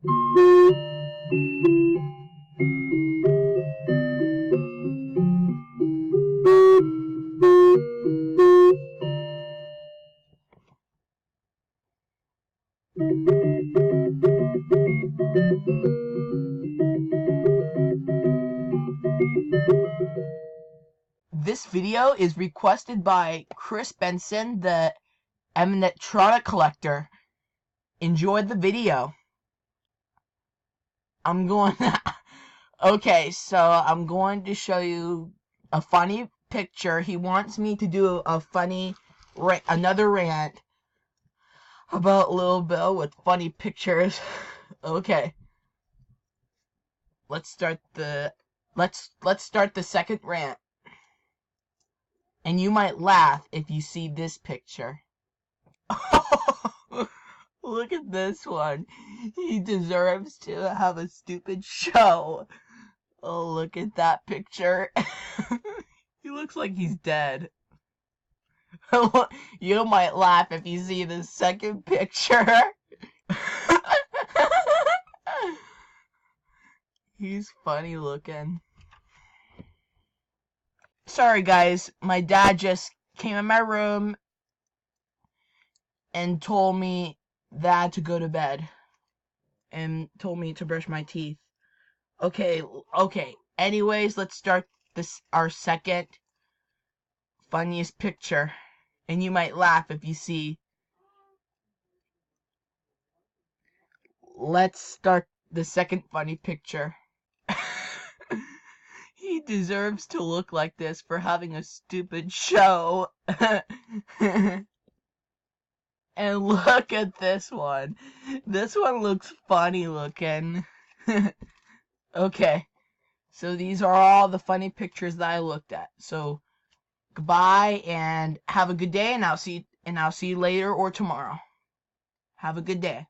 This video is requested by Benson, the animatronic collector. Enjoy the video. Okay, so I'm going to show you a funny picture. He wants me to do a funny another rant about Little Bill with funny pictures. Okay. Let's start the second rant. And you might laugh if you see this picture. Look at this one. He deserves to have a stupid show. Oh, look at that picture. He looks like he's dead. You might laugh if you see the second picture. He's funny looking. Sorry guys, my dad just came in my room and told me that I had to go to bed and told me to brush my teeth. Okay. Anyways, let's start our second funniest picture. And you might laugh if you see. Let's start the second funny picture. He deserves to look like this for having a stupid show. And look at this one. This one looks funny looking. Okay. So these are all the funny pictures that I looked at. So goodbye and have a good day, and I'll see you later or tomorrow. Have a good day.